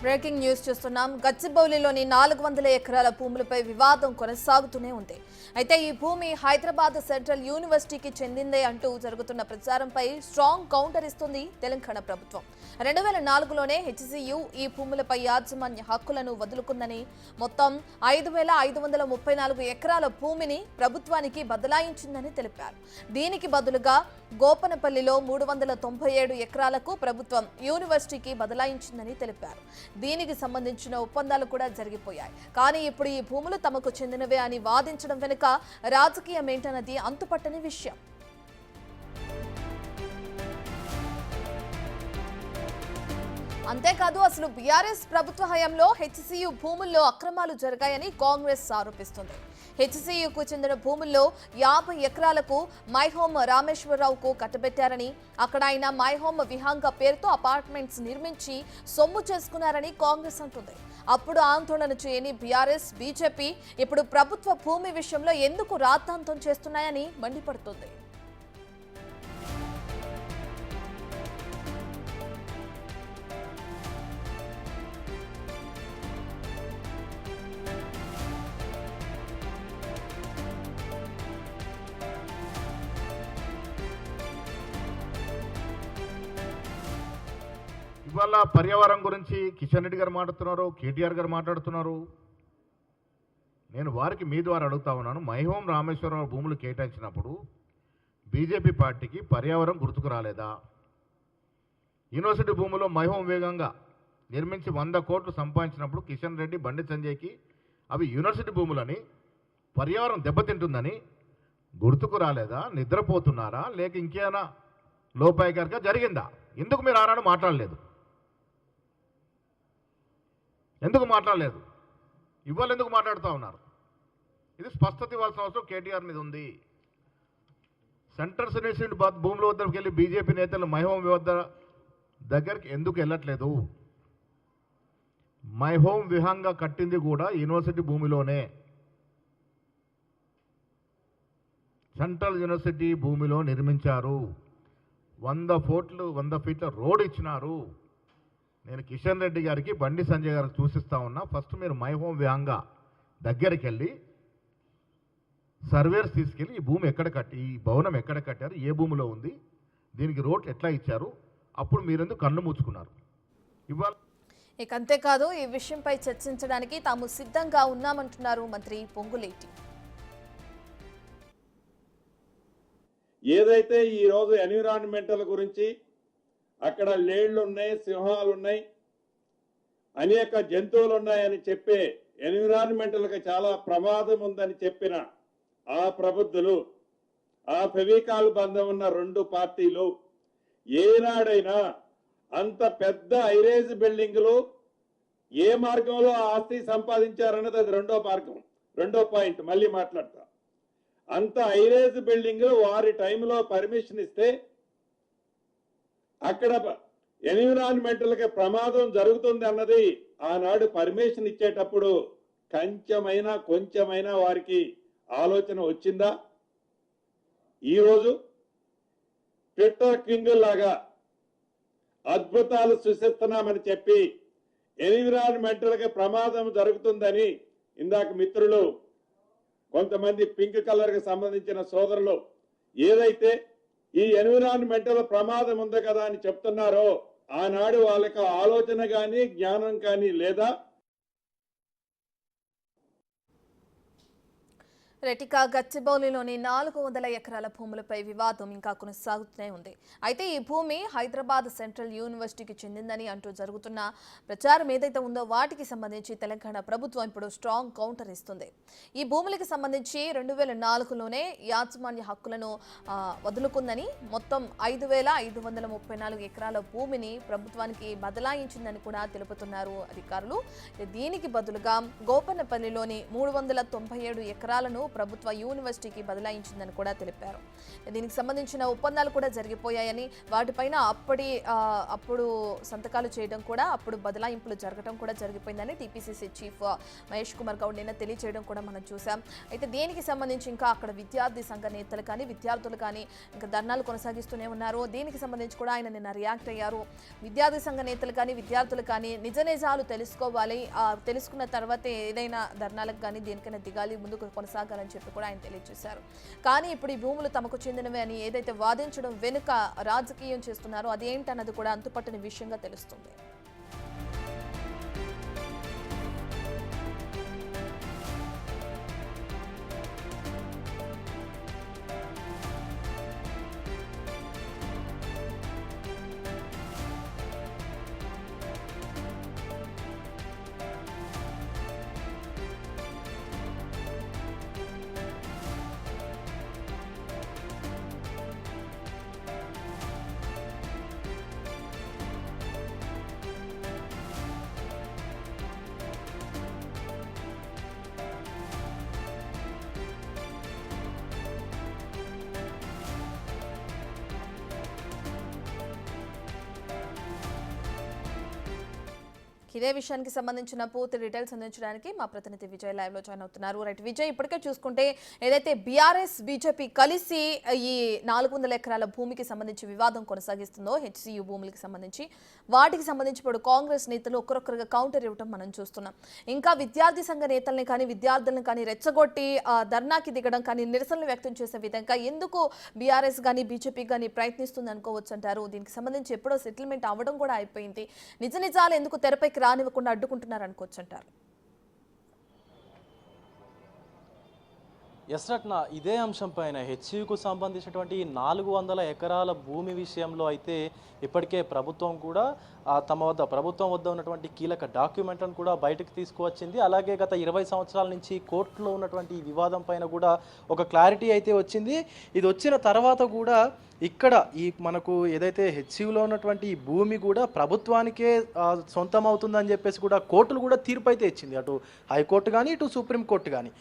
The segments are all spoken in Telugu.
బ్రేకింగ్ న్యూస్ చూస్తున్నాం. గచ్చిబౌలిలోని 400 ఎకరాల భూములపై వివాదం కొనసాగుతూనే ఉంది. అయితే ఈ భూమి హైదరాబాద్ సెంట్రల్ యూనివర్సిటీకి చెందిందే అంటూ జరుగుతున్న ప్రచారంపై స్ట్రాంగ్ కౌంటర్ ఇస్తుంది తెలంగాణ ప్రభుత్వం. 2004లోనే హెచ్సియు ఈ భూములపై యాజమాన్య హక్కులను వదులుకుందని, మొత్తం 5534 ఎకరాల భూమిని ప్రభుత్వానికి బదలాయించిందని తెలిపారు. దీనికి బదులుగా గోపనపల్లిలో 397 ఎకరాలకు ప్రభుత్వం యూనివర్సిటీకి బదలాయించిందని తెలిపారు. దీనికి సంబంధించిన ఒప్పందాలు కూడా జరిగిపోయాయి. కానీ ఇప్పుడు ఈ భూములు తమకు చెందినవే అని వాదించడం వెనుక రాజకీయమేంటన్నది అంతుపట్టని విషయం. అంతేకాదు, అసలు బీఆర్ఎస్ ప్రభుత్వ హయాంలో హెచ్సియు భూముల్లో అక్రమాలు జరిగాయని కాంగ్రెస్ ఆరోపిస్తుంది. హెచ్సియుకు చెందిన భూముల్లో 50 ఎకరాలకు మైహోమ్ రామేశ్వరరావుకు కట్టబెట్టారని, అక్కడ ఆయన మైహోమ్ విహాంగ పేరుతో అపార్ట్మెంట్స్ నిర్మించి సొమ్ము చేసుకున్నారని కాంగ్రెస్ అంటుంది. అప్పుడు ఆందోళన చేయని బీఆర్ఎస్, బీజేపీ ఇప్పుడు ప్రభుత్వ భూమి విషయంలో ఎందుకు రాద్ధాంతం చేస్తున్నాయని మండిపడుతుంది. ఇవాళ పర్యావరణం గురించి కిషన్ రెడ్డి గారు మాట్లాడుతున్నారు, కేటీఆర్ గారు మాట్లాడుతున్నారు. నేను వారికి మీ ద్వారా అడుగుతా ఉన్నాను, మైహోం రామేశ్వరరావు భూములు కేటాయించినప్పుడు బీజేపీ పార్టీకి పర్యావరణం గుర్తుకు రాలేదా? యూనివర్సిటీ భూములో మైహోం వేగంగా నిర్మించి 100 కోట్లు సంపాదించినప్పుడు కిషన్ రెడ్డి, బండి సంజయ్కి అవి యూనివర్సిటీ భూములని, పర్యావరణం దెబ్బతింటుందని గుర్తుకు రాలేదా? నిద్రపోతున్నారా లేక ఇంకేమైనా లోపాయకారిగా జరిగిందా? ఎందుకు మీరు ఆనాడు మాట్లాడలేదు? ఎందుకు మాట్లాడలేదు? ఇవాళ ఎందుకు మాట్లాడుతూ ఉన్నారు? ఇది స్పష్టత ఇవ్వాల్సిన అవసరం కేటీఆర్ మీద ఉంది. సెంట్రల్ యూనివర్సిటీ భూముల వద్దకు వెళ్ళి బీజేపీ నేతలు మైహోం వద్ద దగ్గరికి ఎందుకు వెళ్ళట్లేదు? మైహోం విహంగా కట్టింది కూడా యూనివర్సిటీ భూమిలోనే. సెంట్రల్ యూనివర్సిటీ భూమిలో నిర్మించారు. 100 ఫీట్ల రోడ్ ఇచ్చినారు. నేను కిషన్ రెడ్డి గారికి, బండి సంజయ్ గారికి సూచిస్తా ఉన్నా, ఫస్ట్ మీరు మైహోం విహంగా దగ్గరికి వెళ్ళి సర్వేర్స్ తీసుకెళ్ళి ఈ భూమి ఎక్కడ కట్టి, ఈ భవనం ఎక్కడ కట్టారు, ఏ భూమిలో ఉంది, దీనికి రోడ్ ఎట్లా ఇచ్చారు, అప్పుడు మీరెందుకు కళ్ళు మూసుకున్నారు? ఇవాళ ఇక అంతేకాదు, ఈ విషయంపై చర్చించడానికి తాము సిద్ధంగా ఉన్నామంటున్నారు మంత్రి పొంగులేటి. ఏదైతే ఈరోజు ఎన్విరాన్మెంటల్ గురించి అక్కడ లేళ్లు ఉన్నాయి, సింహాలు ఉన్నాయి, అనేక జంతువులు ఉన్నాయని చెప్పే ఎన్విరాన్మెంటల్కి చాలా ప్రమాదం ఉందని చెప్పిన ఆ ప్రబుద్ధులు, ఆ ఫెవికాల్ బంధం ఉన్న 2 పార్టీలు ఏనాడైనా అంత పెద్ద ఐరేజ్ బిల్డింగ్లు ఏ మార్గంలో ఆస్తి సంపాదించారన్నది అది రెండో పాయింట్ మళ్ళీ మాట్లాడతా. అంత ఐరేజ్ బిల్డింగ్ వారి టైంలో పర్మిషన్ ఇస్తే అక్కడ ఎన్విరాన్మెంటల్ కి ప్రమాదం జరుగుతుంది అన్నది ఆనాడు పర్మిషన్ ఇచ్చేటప్పుడు కొంచెమైనా వారికి ఆలోచన వచ్చిందా? ఈరోజు ట్విట్టర్ కింగ్ లాగా అద్భుతాలు సృష్టిస్తున్నామని చెప్పి ఎన్విరాన్మెంటల్ కి ప్రమాదం జరుగుతుందని ఇందాక మిత్రులు కొంతమంది పింక్ కలర్ కి సంబంధించిన సోదరులు ఏదైతే ఈ ఎన్విరాన్మెంటల్ ప్రమాదం ఉంది కదా అని చెప్తున్నారో, ఆనాడు వాళ్ళకి ఆలోచన కానీ జ్ఞానం కానీ లేదా? రెటికా గచ్చిబౌలిలోని 400 ఎకరాల భూములపై వివాదం ఇంకా కొనసాగుతూనే ఉంది. అయితే ఈ భూమి హైదరాబాద్ సెంట్రల్ యూనివర్సిటీకి చెందిందని అంటూ జరుగుతున్న ప్రచారం ఏదైతే ఉందో వాటికి సంబంధించి తెలంగాణ ప్రభుత్వం ఇప్పుడు స్ట్రాంగ్ కౌంటర్ ఇస్తుంది. ఈ భూములకు సంబంధించి 2004లోనే యాజమాన్య హక్కులను వదులుకుందని, మొత్తం 5534 ఎకరాల భూమిని ప్రభుత్వానికి బదలాయించిందని కూడా తెలుపుతున్నారు అధికారులు. దీనికి బదులుగా గోపన్నపల్లిలోని 397 ఎకరాలను ప్రభుత్వ యూనివర్సిటీకి బదలాయించిందని కూడా తెలిపారు. దీనికి సంబంధించిన ఒప్పందాలు కూడా జరిగిపోయాయని, వాటిపైన అప్పుడు సంతకాలు చేయడం కూడా, అప్పుడు బదలాయింపులు జరగడం కూడా జరిగిపోయిందని టీపీసీసీ చీఫ్ మహేష్ కుమార్ గౌడ్ నిన్న తెలియజేయడం కూడా మనం చూసాం. అయితే దీనికి సంబంధించి ఇంకా అక్కడ విద్యార్థి సంఘ నేతలు కానీ విద్యార్థులు కానీ ఇంకా ధర్నాలు కొనసాగిస్తూనే ఉన్నారు. దీనికి సంబంధించి కూడా ఆయన నిన్న రియాక్ట్ అయ్యారు. విద్యార్థి సంఘ నేతలు కానీ విద్యార్థులు కానీ నిజ నిజాలు తెలుసుకోవాలి, తెలుసుకున్న తర్వాతే ఏదైనా ధర్నాలకు కానీ దేనికైనా దిగాలి, ముందుకు కొనసాగాలని చెప్పి కూడా ఆయన తెలియజేశారు. కానీ ఇప్పుడు ఈ భూములు తమకు చెందినవే అని ఏదైతే వాదించడం వెనుక రాజకీయం చేస్తున్నారో అదేంటన్నది కూడా అంతుపట్టని విషయంగా తెలుస్తుంది. ఇదే విషయానికి సంబంధించిన పూర్తి డీటెయిల్స్ అందించడానికి మా ప్రతినిధి విజయ్ లైవ్ లో జాయిన్ అవుతున్నారు. రైట్ విజయ్, ఇప్పటికే చూసుకుంటే ఏదైతే బీఆర్ఎస్ బీజేపీ కలిసి ఈ 400 ఎకరాల భూమికి సంబంధించి వివాదం కొనసాగిస్తుందో, హెచ్సియు భూములకి సంబంధించి, వాటికి సంబంధించి ఇప్పుడు కాంగ్రెస్ నేతలు ఒక్కరొక్కరుగా కౌంటర్ ఇవ్వడం మనం చూస్తున్నాం. ఇంకా విద్యార్థి సంఘ నేతల్ని కానీ విద్యార్థులను కానీ రెచ్చగొట్టి ధర్నాకి దిగడం కానీ నిరసనలు వ్యక్తం చేసే విధంగా ఎందుకు బీఆర్ఎస్ కానీ బీజేపీ కానీ ప్రయత్నిస్తుంది అనుకోవచ్చు అంటారు. దీనికి సంబంధించి ఎప్పుడో సెటిల్మెంట్ అవ్వడం కూడా అయిపోయింది. నిజ నిజాలు ఎందుకు తెరపైకి రానివ్వకుండా అడ్డుకుంటున్నారు అనుకోవచ్చు అంటారు. ఎస్ రత్న, ఇదే అంశం పైన హెచ్సియుకు సంబంధించినటువంటి 400 ఎకరాల భూమి విషయంలో అయితే ఇప్పటికే ప్రభుత్వం కూడా ప్రభుత్వం వద్ద ఉన్నటువంటి కీలక డాక్యుమెంట్లను కూడా బయటకు తీసుకువచ్చింది. అలాగే గత 20 సంవత్సరాల నుంచి కోర్టులో ఉన్నటువంటి ఈ వివాదం పైన కూడా ఒక క్లారిటీ అయితే వచ్చింది. ఇది వచ్చిన తర్వాత కూడా ఇక్కడ మనకు ఏదైతే హెచ్సియులో ఉన్నటువంటి ఈ భూమి కూడా ప్రభుత్వానికే సొంతం అవుతుందని చెప్పేసి కూడా కోర్టులు కూడా తీర్పు అయితే ఇచ్చింది, అటు హైకోర్టు కానీ ఇటు సుప్రీంకోర్టు కానీ.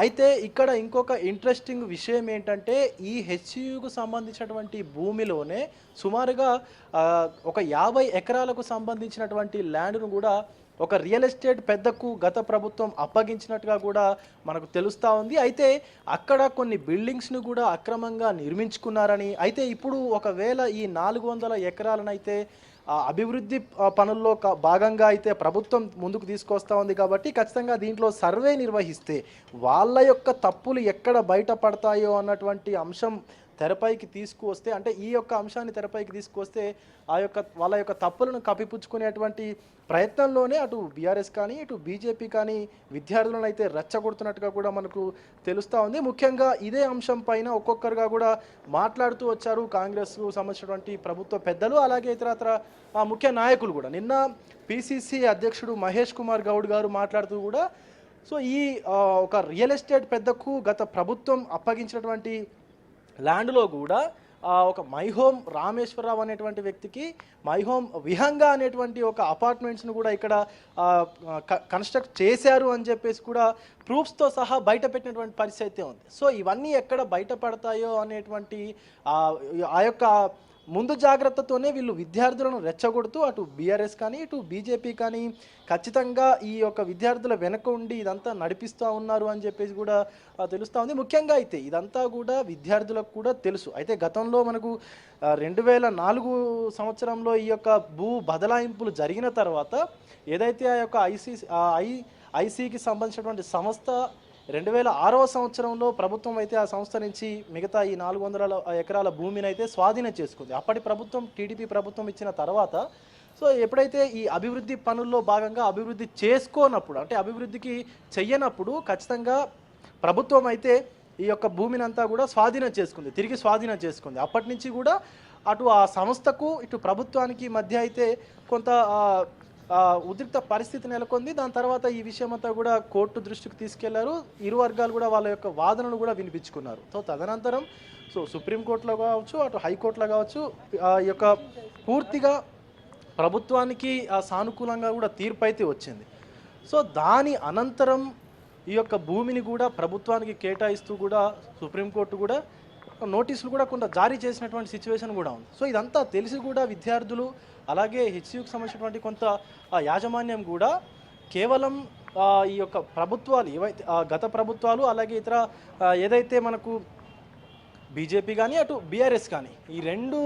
అయితే ఇక్కడ ఇంకొక ఇంట్రెస్టింగ్ విషయం ఏంటంటే, ఈ హెచ్సియుకు సంబంధించినటువంటి భూమిలోనే సుమారుగా ఒక 50 ఎకరాలకు సంబంధించినటువంటి ల్యాండ్ను కూడా ఒక రియల్ ఎస్టేట్ పెద్దకు గత ప్రభుత్వం అప్పగించినట్టుగా కూడా మనకు తెలుస్తూ ఉంది. అయితే అక్కడ కొన్ని బిల్డింగ్స్ను కూడా అక్రమంగా నిర్మించుకున్నారని, అయితే ఇప్పుడు ఒకవేళ ఈ 400 ఎకరాలను అయితే అభివృద్ధి పనుల్లో భాగంగా అయితే ప్రభుత్వం ముందుకు తీసుకొస్తూ ఉంది కాబట్టి ఖచ్చితంగా దీంట్లో సర్వే నిర్వహిస్తే వాళ్ళ యొక్క తప్పులు ఎక్కడ బయటపడతాయో అన్నటువంటి అంశం తెరపైకి తీసుకువస్తే, అంటే ఈ యొక్క అంశాన్ని తెరపైకి తీసుకొస్తే వాళ్ళ యొక్క తప్పులను కప్పిపుచ్చుకునేటువంటి ప్రయత్నంలోనే అటు బీఆర్ఎస్ కానీ ఇటు బీజేపీ కానీ విద్యార్థులను అయితే రెచ్చగొడుతున్నట్టుగా కూడా మనకు తెలుస్తూ ఉంది. ముఖ్యంగా ఇదే అంశం పైన ఒక్కొక్కరుగా కూడా మాట్లాడుతూ వచ్చారు కాంగ్రెస్కు సంబంధించినటువంటి ప్రభుత్వ పెద్దలు, అలాగే ఇతరత్ర ముఖ్య నాయకులు కూడా. నిన్న పిసిసి అధ్యక్షుడు మహేష్ కుమార్ గౌడ్ గారు మాట్లాడుతూ కూడా ఈ ఒక రియల్ ఎస్టేట్ పెద్దకు గత ప్రభుత్వం అప్పగించినటువంటి ల్యాండ్లో కూడా ఒక మై హోమ్ రామేశ్వరరావు అనేటువంటి వ్యక్తికి మై హోమ్ విహంగా అనేటువంటి ఒక అపార్ట్మెంట్స్ను కూడా ఇక్కడ కన్స్ట్రక్ట్ చేశారు అని చెప్పేసి కూడా ప్రూఫ్స్తో సహా బయట పెట్టినటువంటి పరిస్థితి అయితే ఉంది. ఇవన్నీ ఎక్కడ బయటపడతాయో అనేటువంటి ఆ యొక్క ముందు జాగ్రత్తతోనే వీళ్ళు విద్యార్థులను రెచ్చగొడుతూ అటు బీఆర్ఎస్ కానీ ఇటు బీజేపీ కానీ ఖచ్చితంగా ఈ యొక్క విద్యార్థుల వెనక ఉండి ఇదంతా నడిపిస్తూ ఉన్నారు అని చెప్పేసి కూడా తెలుస్తూ ఉంది. ముఖ్యంగా అయితే ఇదంతా కూడా విద్యార్థులకు కూడా తెలుసు. అయితే గతంలో మనకు 2004 సంవత్సరంలో ఈ యొక్క భూ బదలాయింపులు జరిగిన తర్వాత ఏదైతే ఆ యొక్క ఐసీకి సంబంధించినటువంటి సంస్థ 2006వ సంవత్సరంలో ప్రభుత్వం అయితే ఆ సంస్థ నుంచి మిగతా ఈ 400 ఎకరాల భూమిని అయితే స్వాధీనం చేసుకుంది. అప్పటి ప్రభుత్వం టీడీపీ ప్రభుత్వం ఇచ్చిన తర్వాత ఎప్పుడైతే ఈ అభివృద్ధి పనుల్లో భాగంగా అభివృద్ధి చేసుకోనప్పుడు, అంటే అభివృద్ధికి చెయ్యనప్పుడు ఖచ్చితంగా ప్రభుత్వం అయితే ఈ యొక్క భూమిని అంతా కూడా తిరిగి స్వాధీనం చేసుకుంది. అప్పటి నుంచి కూడా అటు ఆ సంస్థకు ఇటు ప్రభుత్వానికి మధ్య అయితే కొంత ఉద్రిక్త పరిస్థితి నెలకొంది. దాని తర్వాత ఈ విషయం అంతా కూడా కోర్టు దృష్టికి తీసుకెళ్లారు. ఇరు వర్గాలు కూడా వాళ్ళ యొక్క వాదనను కూడా వినిపించుకున్నారు. తదనంతరం సుప్రీంకోర్టులో కావచ్చు అటు హైకోర్టులో కావచ్చు ఈ యొక్క పూర్తిగా ప్రభుత్వానికి సానుకూలంగా కూడా తీర్పు అయితే వచ్చింది. దాని అనంతరం ఈ యొక్క భూమిని కూడా ప్రభుత్వానికి కేటాయిస్తూ కూడా సుప్రీంకోర్టు కూడా నోటీసులు కూడా కొంత జారీ చేసినటువంటి సిచ్యువేషన్ కూడా ఉంది. సో ఇదంతా తెలిసి కూడా విద్యార్థులు అలాగే హెచ్సియుకి సంబంధించినటువంటి కొంత యాజమాన్యం కూడా కేవలం ఈ యొక్క ప్రభుత్వాలు ఏవైతే గత ప్రభుత్వాలు అలాగే ఇతర ఏదైతే మనకు బీజేపీ కానీ అటు బీఆర్ఎస్ కానీ ఈ రెండు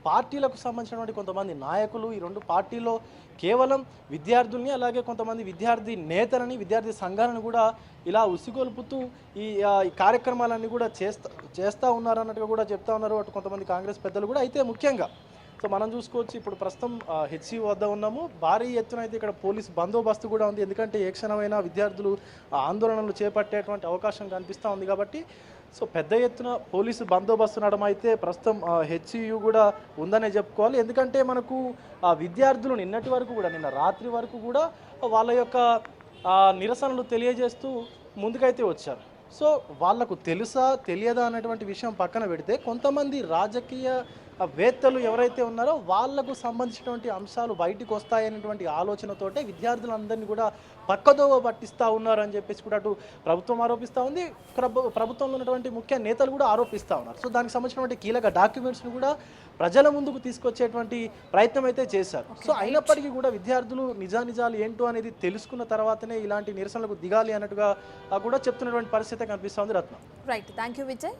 పార్టీలకు సంబంధించినటువంటి కొంతమంది నాయకులు ఈ రెండు పార్టీలో కేవలం విద్యార్థుల్ని అలాగే కొంతమంది విద్యార్థి నేతలని విద్యార్థి సంఘాలను కూడా ఇలా ఉసిగొల్పుతూ ఈ కార్యక్రమాలన్నీ కూడా చేస్తూ ఉన్నారు అన్నట్టుగా కూడా చెప్తా ఉన్నారు అటు కొంతమంది కాంగ్రెస్ పెద్దలు కూడా. అయితే ముఖ్యంగా సో మనం చూసుకోవచ్చు ఇప్పుడు ప్రస్తుతం హెచ్సియు వద్ద ఉన్నాము. భారీ ఎత్తున అయితే ఇక్కడ పోలీస్ బందోబస్తు కూడా ఉంది. ఎందుకంటే ఏ క్షణమైనా విద్యార్థులు ఆందోళనలు చేపట్టేటువంటి అవకాశం కనిపిస్తూ ఉంది కాబట్టి సో పెద్ద ఎత్తున పోలీసు బందోబస్తు నడమ అయితే ప్రస్తుతం హెచ్సియు కూడా ఉందనే చెప్పుకోవాలి. ఎందుకంటే మనకు విద్యార్థులు నిన్నటి వరకు కూడా నిన్న రాత్రి వరకు కూడా వాళ్ళ యొక్క నిరసనలు తెలియజేస్తూ ముందుకైతే వచ్చారు. సో వాళ్లకు తెలుసా తెలియదా అనేటువంటి విషయం పక్కన పెడితే కొంతమంది రాజకీయ వేత్తలు ఎవరైతే ఉన్నారో వాళ్లకు సంబంధించినటువంటి అంశాలు బయటికి వస్తాయనేటువంటి ఆలోచనతోటే విద్యార్థులందరినీ కూడా పక్కదోవ పట్టిస్తూ ఉన్నారు అని చెప్పేసి కూడా అటు ప్రభుత్వం ఆరోపిస్తూ ఉంది, ప్రభుత్వంలో ఉన్నటువంటి ముఖ్య నేతలు కూడా ఆరోపిస్తూ ఉన్నారు. సో దానికి సంబంధించినటువంటి కీలక డాక్యుమెంట్స్ను కూడా ప్రజల ముందుకు తీసుకొచ్చేటువంటి ప్రయత్నం అయితే చేశారు. సో అయినప్పటికీ కూడా విద్యార్థులు నిజాలు ఏంటో అనేది తెలుసుకున్న తర్వాతనే ఇలాంటి నిరసనలకు దిగాలి అన్నట్టుగా కూడా చెప్తున్నటువంటి పరిస్థితి కనిపిస్తూ ఉంది. Ratna. Right, thank you Vijay.